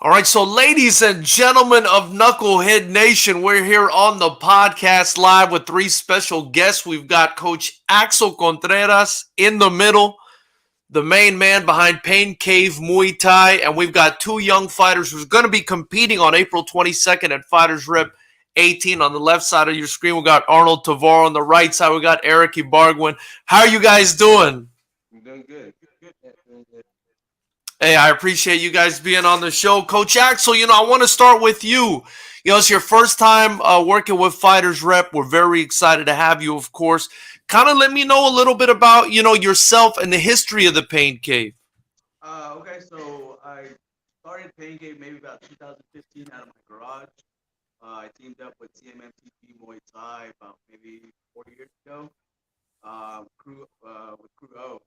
All right, so ladies and gentlemen of Knucklehead Nation, we're here on the podcast live with three special guests. We've got Coach Axel Contreras in the middle, the main man behind Pain Cave Muay Thai, and we've got two young fighters who's going to be competing on April 22nd at FightersRep 18 on the left side of your screen. We got Arnold Tavar on the right side. We got Eric Ibargüen. How are you guys doing? I'm doing good. Good. Yeah, doing good. Hey, I appreciate you guys being on the show. Coach Axel, I want to start with you. It's your first time working with FightersRep. We're very excited to have you, of course. Kind of let me know a little bit about, yourself and the history of the Pain Cave. Okay, so I started Pain Game maybe about 2015 out of my garage. I teamed up with CMMTP Muay Thai about maybe 4 years ago. With Crew O.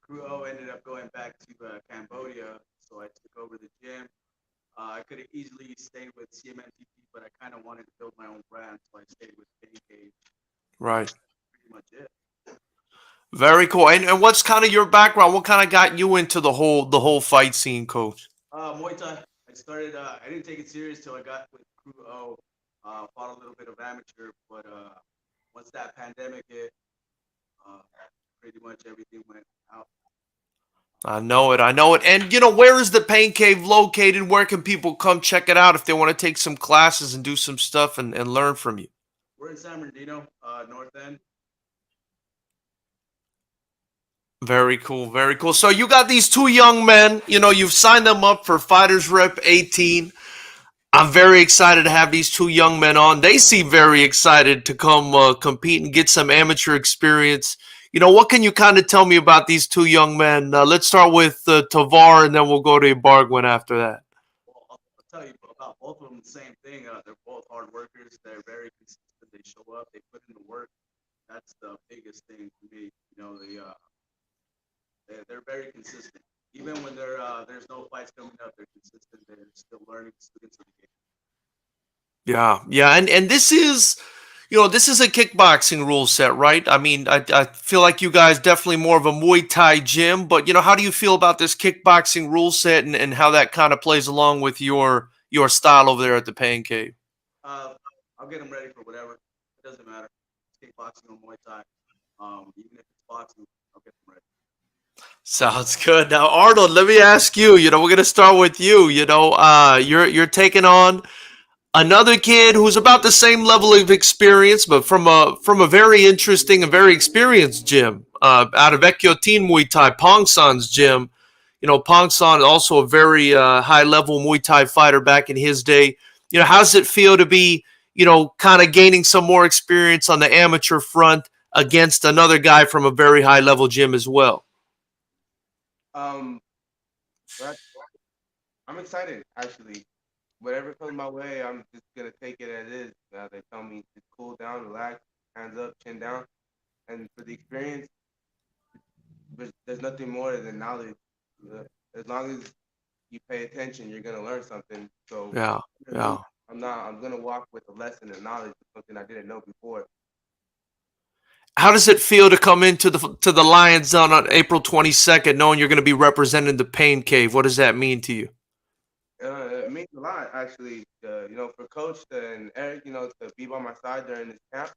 Crew O ended up going back to Cambodia, so I took over the gym. I could have easily stayed with CMMTP, but I kind of wanted to build my own brand, so I stayed with Pain Cave. Right. Pretty much it. Very cool. And what's kind of your background? What kind of got you into the whole fight scene, Coach? Muay Thai. I started. I didn't take it serious till I got with Crew O. Fought a little bit of amateur, but once that pandemic hit, uh, pretty much everything went out. I know it. I know it. And, where is the Pain Cave located? Where can people come check it out if they want to take some classes and do some stuff and learn from you? We're in San Bernardino, North End. Very cool. Very cool. So you got these two young men. You've signed them up for FightersRep 18. I'm very excited to have these two young men on. They seem very excited to come compete and get some amateur experience. What can you kind of tell me about these two young men? Let's start with Tavar, and then we'll go to Ibargüen after that. Well, I'll tell you about both of them. The same thing. They're both hard workers. They're very consistent. They show up. They put in the work. That's the biggest thing for me. They're very consistent. Even when there's no fights coming up, they're consistent. They're still learning students of the game. Yeah, yeah, and this is a kickboxing rule set, right? I mean, I feel like you guys definitely more of a Muay Thai gym, but how do you feel about this kickboxing rule set and how that kind of plays along with your style over there at the Pain Cave? Uh, I'll get them ready for whatever. It doesn't matter. It's kickboxing or Muay Thai. Even if it's boxing, I'll get them ready. Sounds good. Now, Arnold, let me ask you. We're gonna start with you. You're taking on another kid who's about the same level of experience, but from a very interesting and very experienced gym out of Ekyotin Muay Thai, Pong San's gym. Pong San also a very high level Muay Thai fighter back in his day. How does it feel to be kind of gaining some more experience on the amateur front against another guy from a very high level gym as well? Um, but I'm excited actually. Whatever comes my way, I'm just gonna take it as is. They tell me to cool down, relax, hands up, chin down, and for the experience, there's nothing more than knowledge. Uh, As long as you pay attention, you're gonna learn something. So Yeah, really, yeah. I'm not. I'm gonna walk with a lesson and knowledge of something I didn't know before. How does it feel to come into the Lions Den on April 22nd, knowing you're going to be representing the Pain Cave? What does that mean to you? It means a lot, actually. For Coach and Eric, to be by my side during this camp.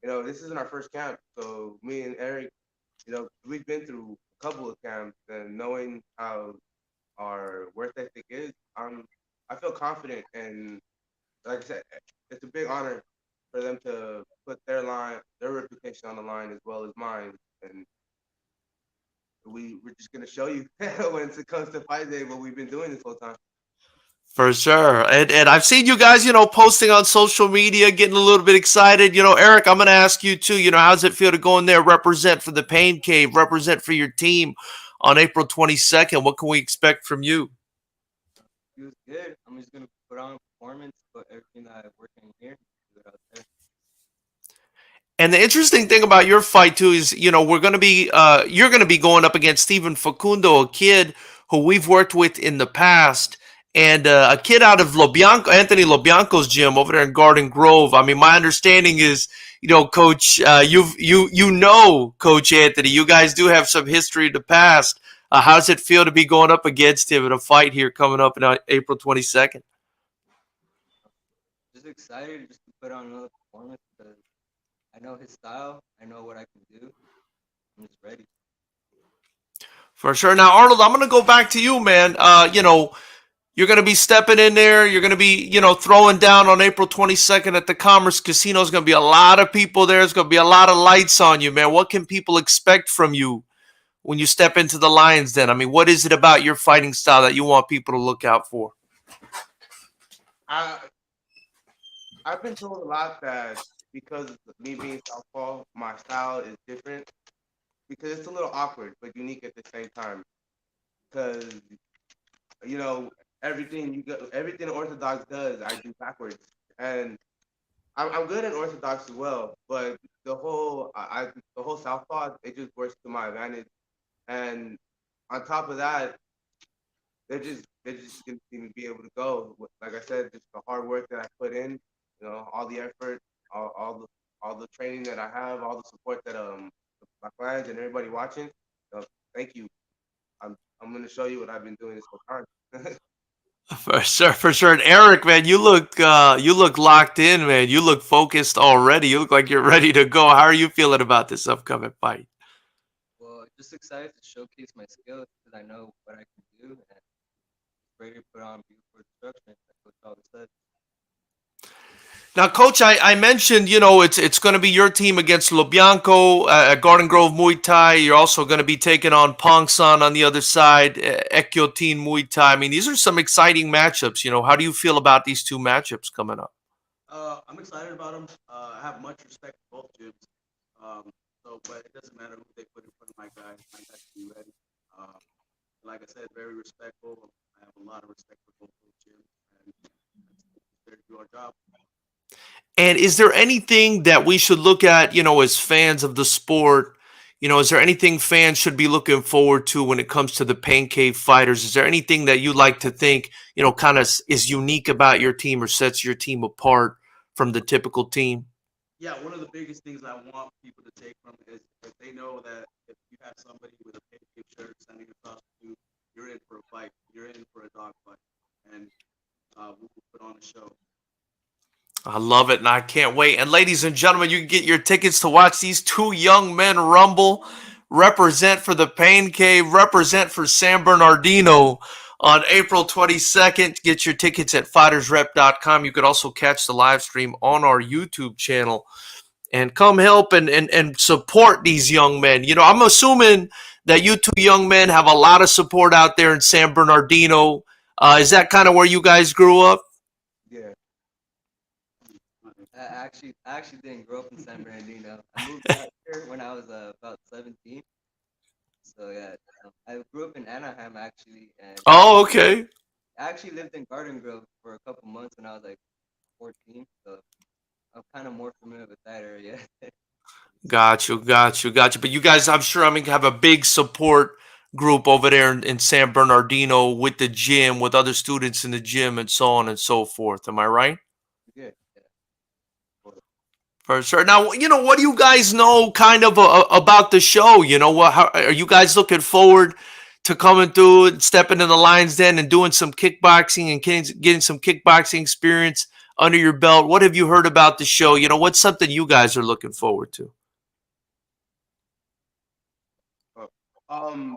This isn't our first camp, so me and Eric, we've been through a couple of camps, and knowing how our work ethic is, I feel confident, and like I said, it's a big honor for them to put their reputation on the line as well as mine, and we're just gonna show you when it comes to fight day what we've been doing this whole time. For sure. And I've seen you guys, posting on social media, getting a little bit excited. Eric, I'm going to ask you too, how does it feel to go in there, represent for the Pain Cave, represent for your team on April 22nd? What can we expect from you? It was good. I'm just gonna put on a performance, but everything that I work in here, do it out there. And the interesting thing about your fight too is, you're going to be going up against Stephen Facundo, a kid who we've worked with in the past, and a kid out of Lobianco, Anthony Lobianco's gym over there in Garden Grove. I mean, my understanding is, Coach, Coach Anthony, you guys do have some history in the past. How does it feel to be going up against him in a fight here coming up on April 22nd? Just excited just to put on another performance because I know his style. I know what I can do. I'm just ready. For sure. Now, Arnold, I'm going to go back to you, man. You're going to be stepping in there. You're going to be, throwing down on April 22nd at the Commerce Casino. There's going to be a lot of people there. There's going to be a lot of lights on you, man. What can people expect from you when you step into the Lions Den? I mean, what is it about your fighting style that you want people to look out for? I I've been told a lot that because of me being southpaw, my style is different because it's a little awkward but unique at the same time. Because you know everything Orthodox does, I do backwards, and I'm good at Orthodox as well. But the whole southpaw, it just works to my advantage. And on top of that, they're just gonna see me be able to go. Like I said, just the hard work that I put in, all the effort, all the training that I have, all the support that my clients and everybody watching. Thank you. I'm gonna show you what I've been doing this whole time. For sure, for sure. And Eric, man, you look locked in, man. You look focused already. You look like you're ready to go. How are you feeling about this upcoming fight? Well, just excited to showcase my skills because I know what I can do and ready to put on beautiful destruction, like Coach always said. Now, Coach, I mentioned, it's going to be your team against Lobianco at Garden Grove Muay Thai. You're also going to be taking on Pongsan on the other side, Ekyotin Muay Thai. I mean, these are some exciting matchups. How do you feel about these two matchups coming up? I'm excited about them. I have much respect for both gyms. But it doesn't matter who they put in front of my guys. My guys can be ready. Um, like I said, very respectful. I have a lot of respect for both those gyms, and it's there to do our job. And is there anything that we should look at, as fans of the sport? Is there anything fans should be looking forward to when it comes to the Pain Cave Fighters? Is there anything that you like to think, kind of is unique about your team or sets your team apart from the typical team? Yeah, one of the biggest things I want people to take from it is if they know that if you have somebody with a pancake shirt standing across from you, you're in for a fight. You're in for a dog fight, and we will put on a show. I love it, and I can't wait. And ladies and gentlemen, you can get your tickets to watch these two young men rumble, represent for the Pain Cave, represent for San Bernardino on April 22nd. Get your tickets at FightersRep.com. You could also catch the live stream on our YouTube channel. And come help and support these young men. I'm assuming that you two young men have a lot of support out there in San Bernardino. Is that kind of where you guys grew up? Yeah. I actually didn't grow up in San Bernardino. I moved out here when I was about 17. So yeah, I grew up in Anaheim actually, and Oh, okay. I actually lived in Garden Grove for a couple months when I was like 14. So I'm kind of more familiar with that area. Got you, got you, got you. But you guys, I'm sure, have a big support group over there in San Bernardino with the gym, with other students in the gym, and so on and so forth. Am I right? Yeah. For sure. Now, what do you guys know kind of about the show? How are you guys looking forward to coming through and stepping in the Lions Den and doing some kickboxing and getting some kickboxing experience under your belt? What have you heard about the show? What's something you guys are looking forward to? Uh, Um.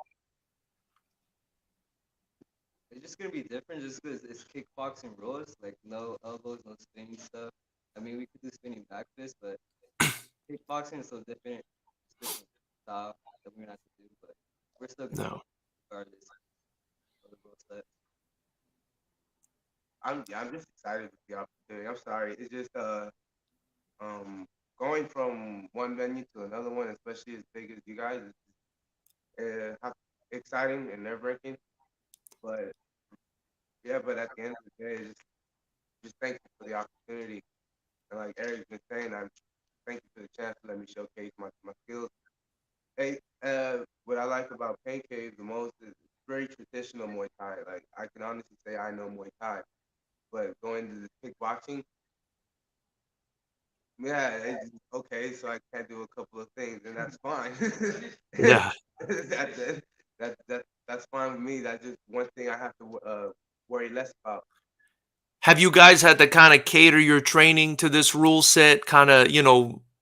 It's just gonna be different just because it's kickboxing rules, like no elbows, no spinning stuff. I mean, we could do spinning back fists, but kickboxing is so different. It's different style that we're gonna have to do, but we're still gonna No. do it regardless of the rule set. I'm just excited with the opportunity. I'm sorry. It's just um going from one venue to another one, especially as big as you guys, is exciting and nerve wracking. But yeah, but at the end of the day, just thankful for the opportunity. And like Eric's been saying, I'm thank you for the chance to let me showcase my skills. Hey, what I like about Pancake the most is it's very traditional Muay Thai. Like I can honestly say I know Muay Thai, but going to the kickboxing, yeah, it's okay. So I can't do a couple of things, and that's fine. Yeah. that's it. That that's fine with me. That's just one thing I have to worry less about. Have you guys had to kind of cater your training to this rule set, kind of,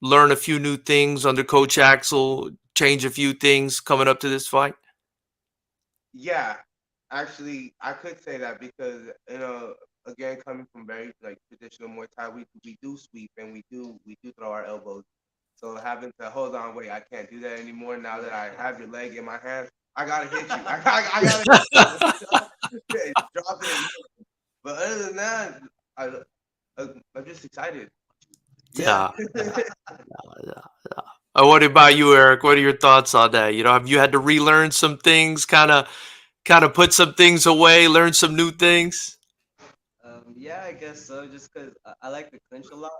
learn a few new things under Coach Axel, change a few things coming up to this fight? Yeah, actually, I could say that because again, coming from very like traditional Muay Thai, we do sweep and we do throw our elbows. So having to hold on, wait, I can't do that anymore. Now that I have your leg in my hand, I gotta hit you. I gotta hit you. Drop it. But other than that, I, I'm just excited. Yeah. Yeah. Yeah. What about you, Eric? What are your thoughts on that? Have you had to relearn some things, kind of put some things away, learn some new things? Yeah, I guess so. Just because I like to clinch a lot.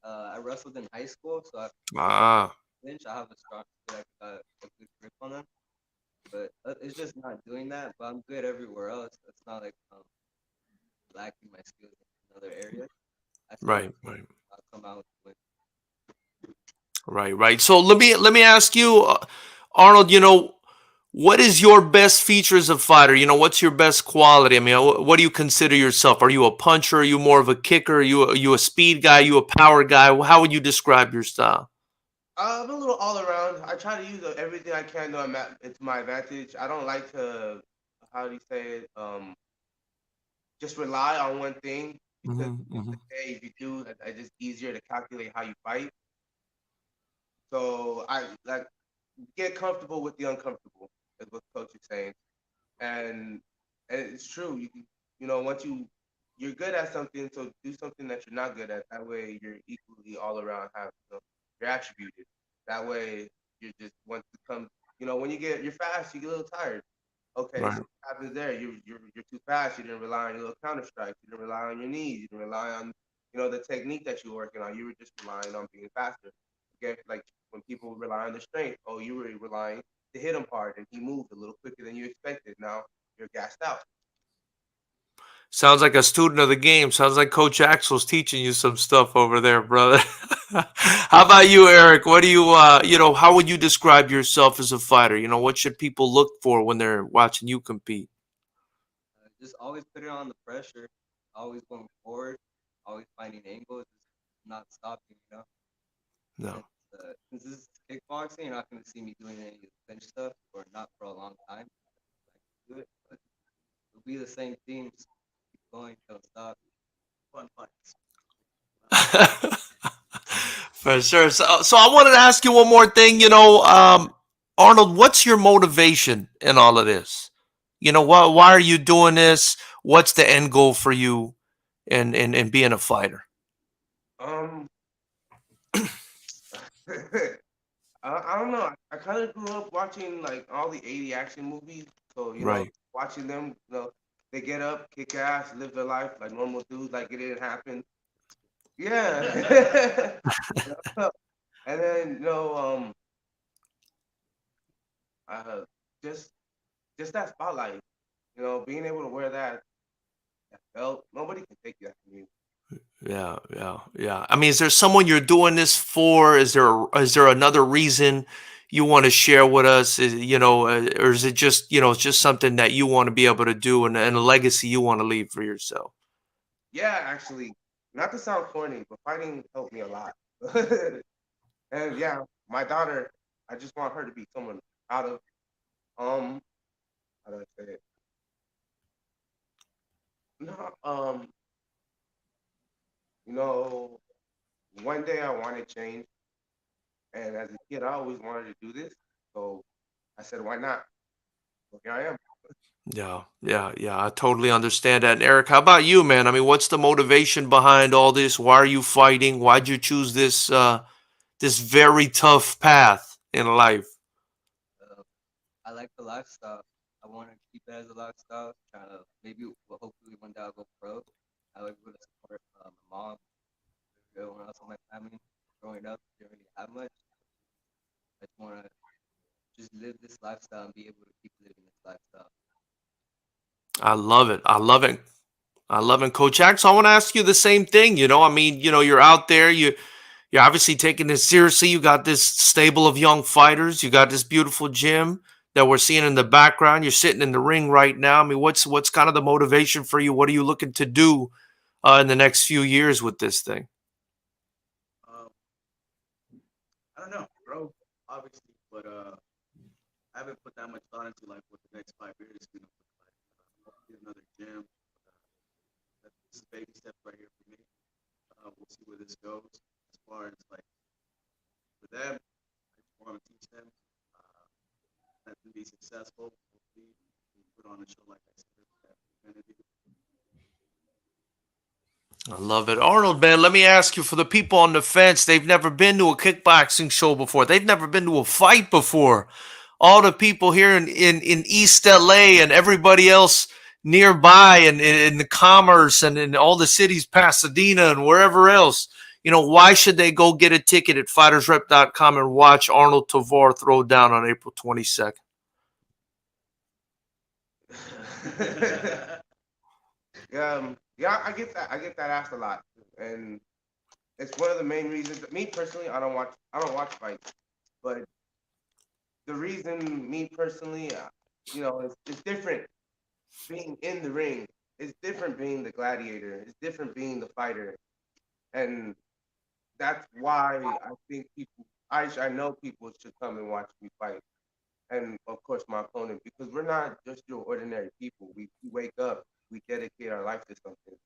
I wrestled in high school, so I Ah, clinch. I have a strong, like a good grip on them. But it's just not doing that. But I'm good everywhere else. It's not like lacking my skills in other areas. I feel like right, right, I'll come out with. right, right. So let me ask you, Arnold. What is your best feature as a fighter? What's your best quality? I mean, what do you consider yourself? Are you a puncher? Are you more of a kicker? Are you a speed guy? Are you a power guy? How would you describe your style? I'm a little all around. I try to use everything I can to my advantage. I don't like to, how do you say it? Just rely on one thing because Hmm, at the end of hmm. the day, if you do, it's just easier to calculate how you fight. So I like get comfortable with the uncomfortable, is what the coach is saying, and and it's true. Once you're good at something, so do something that you're not good at. That way, you're equally all around. You're attributed. That way, you're just once it comes. When you're fast, you get a little tired. Okay, so Right. what happens there? You're too fast. You didn't rely on your little counter strikes. You didn't rely on your knees. You didn't rely on the technique that you were working on. You were just relying on being faster. Again, like when people rely on the strength, oh, you were relying to hit him hard, and he moved a little quicker than you expected. Now you're gassed out. Sounds like a student of the game. Sounds like Coach Axel's teaching you some stuff over there, brother. How about you, Eric? What do how would you describe yourself as a fighter? What should people look for when they're watching you compete? Just always put it on the pressure. Always going forward. Always finding angles. Just not stopping. And No. since this is kickboxing, you're not going to see me doing any of the clinch stuff or not for a long time. I can do it, but it'll be the same theme. Just keep going, don't stop. Fun fights. For sure. So I wanted to ask you one more thing. Arnold, what's your motivation in all of this? Why are you doing this? What's the end goal for you in being a fighter? Um, I don't know. I kind of grew up watching like all the '80 action movies, so Right. watching them, they get up, kick ass, live their life like normal dudes, like it didn't happen. Yeah. And then uh, just that spotlight, being able to wear that belt, nobody can take that from you. Yeah, yeah, yeah. I mean, is there someone you're doing this for? Is there another reason you want to share with us? Or is it just it's just something that you want to be able to do and a legacy you want to leave for yourself? Yeah, actually, not to sound corny, but fighting helped me a lot. And yeah, my daughter, I just want her to be someone proud of. Um, how do I say it? No, you know, one day I wanted change, and as a kid, I always wanted to do this. So I said, why not? So here I am. Yeah, yeah, yeah. I totally understand that. And Eric, how about you, man? I mean, what's the motivation behind all this? Why are you fighting? Why'd you choose this very tough path in life? Uh, I like the lifestyle. I want to keep it as a lifestyle. Trying to maybe, well, hopefully one day I'll go pro. I like to support my mom, everyone else in my family. Growing up, didn't really have much. I just want to just live this lifestyle and be able to keep living this lifestyle. I love it. I love it. I love it, Coach Axe. I want to ask you the same thing. I mean, you're out there. You're obviously taking this seriously. You got this stable of young fighters. You got this beautiful gym that we're seeing in the background. You're sitting in the ring right now. I mean, what's kind of the motivation for you? What are you looking to do in the next few years with this thing? Um, I don't know, bro. Obviously, but I haven't put that much thought into like what the next 5 years is gonna look like. Hopefully another gym. This is baby steps right here for me. We'll see where this goes. As far as like for them, I just want to teach them that to be successful. Hopefully, we put on a show like I said that we're gonna do. I love it. Arnold, man, let me ask you, for the people on the fence, they've never been to a kickboxing show before. They've never been to a fight before. All the people here in East LA and everybody else nearby and in the commerce and in all the cities, Pasadena and wherever else, why should they go get a ticket at FightersRep.com and watch Arnold Tovar throw down on April 22nd? Yeah, I get that. I get that asked a lot, and it's one of the main reasons. Me personally, I don't watch fights, but the reason, me personally, it's different being in the ring. It's different being the gladiator. It's different being the fighter, and that's why I think I know people should come and watch me fight, and of course my opponent, because we're not just your ordinary people. We wake up, we dedicate our life to something.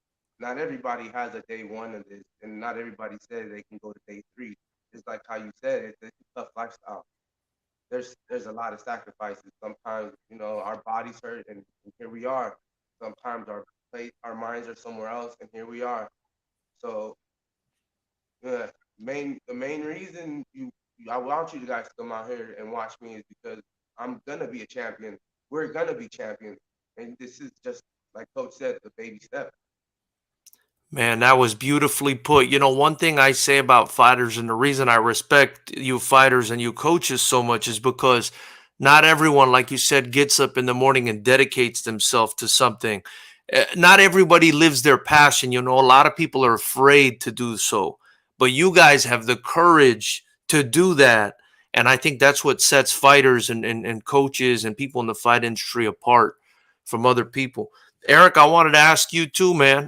Not everybody has a day one of this, and not everybody says they can go to day three. It's like how you said, it's a tough lifestyle. There's a lot of sacrifices. Sometimes our bodies hurt, and here we are. Sometimes our minds are somewhere else, and here we are. So the main reason I want you guys to come out here and watch me is because I'm gonna be a champion. We're gonna be champions, and this is just like Coach said, the baby step. Man, that was beautifully put. One thing I say about fighters, and the reason I respect you fighters and you coaches so much, is because not everyone, like you said, gets up in the morning and dedicates themselves to something. Not everybody lives their passion. A lot of people are afraid to do so, but you guys have the courage to do that. And I think that's what sets fighters and coaches and people in the fight industry apart from other people. Eric, I wanted to ask you too, man.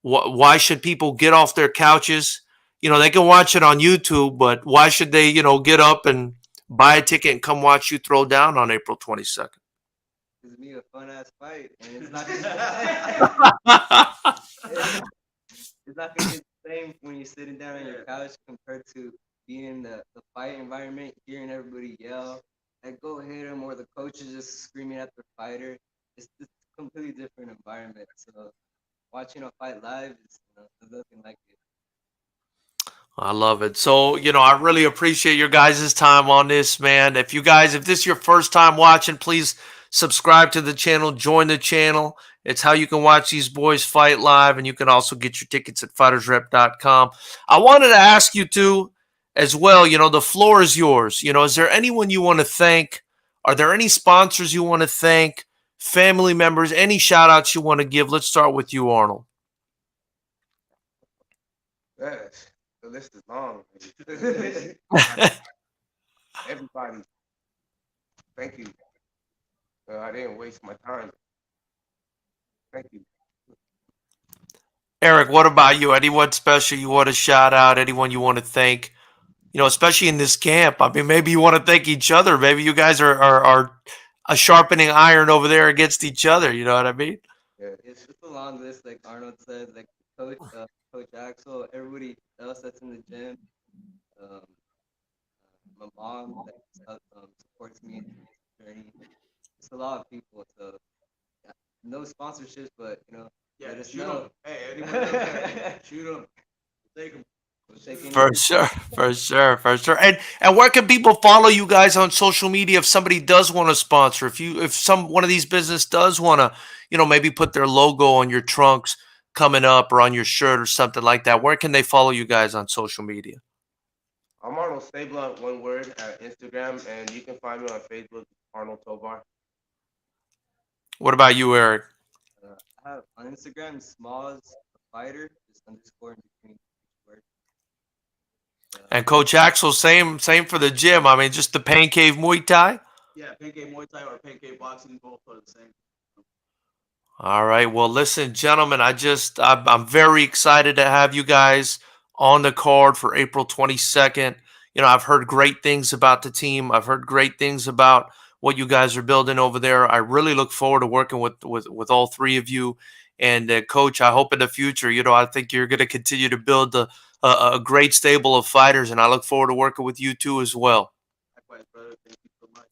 Why should people get off their couches? They can watch it on YouTube, but why should they, get up and buy a ticket and come watch you throw down on April 22nd? It's me a fun ass fight, and it's not gonna it's not gonna be the same when you're sitting down on your couch compared to being in the fight environment, hearing everybody yell, like go hit him, or the coach is just screaming at the fighter. It's a completely different environment. So watching a fight live is there's nothing like it. I love it. So, I really appreciate your guys' time on this, man. If this is your first time watching, please subscribe to the channel, join the channel. It's how you can watch these boys fight live, and you can also get your tickets at FightersRep.com. I wanted to ask you too, as well, the floor is yours. Is there anyone you want to thank? Are there any sponsors you want to thank? Family members, any shout outs you want to give? Let's start with you, Arnold. Yes, the list is long. Everybody, thank you. I didn't waste my time. Thank you. Eric, what about you? Anyone special you want to shout out? Anyone you want to thank? Especially in this camp. I mean, maybe you want to thank each other. Maybe you guys are a sharpening iron over there against each other. You know what I mean? Yeah. It's a long list, like Arnold said, like Coach Axel, everybody else that's in the gym. Um, my mom that supports me in this journey. It's a lot of people. So yeah, no sponsorships, but Yeah, let us shoot 'em. know. Hey, anyone out there, shoot 'em. Take 'em. We'll take For anything. sure, for sure, for sure. And where can people follow you guys on social media if somebody does want to sponsor? If some one of these business does want to, maybe put their logo on your trunks coming up or on your shirt or something like that, where can they follow you guys on social media? I'm Arnold Stabler, one word, at Instagram, and you can find me on Facebook, Arnold Tovar. What about you, Eric? I have on Instagram, Smalls the Fighter, just underscore in between each word. And Coach Axel, same for the gym. I mean, just the Pancake Muay Thai. Yeah, pancake Muay Thai or pancake boxing, both are the same. All right. Well, listen, gentlemen, I'm very excited to have you guys on the card for April 22nd. You know, I've heard great things about the team. I've heard great things about what you guys are building over there. I really look forward to working with all three of you. And Coach, I hope in the future, you know, I think you're going to continue to build a great stable of fighters, and I look forward to working with you too as well. Likewise, brother. Thank you so much.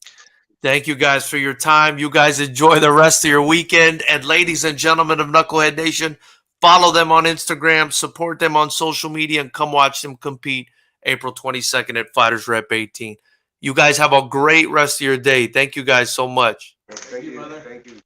Thank you guys for your time. You guys enjoy the rest of your weekend. And ladies and gentlemen of Knucklehead Nation, follow them on Instagram, support them on social media, and come watch them compete April 22nd at FightersRep 18. You guys have a great rest of your day. Thank you guys so much. Thank you, brother. Thank you.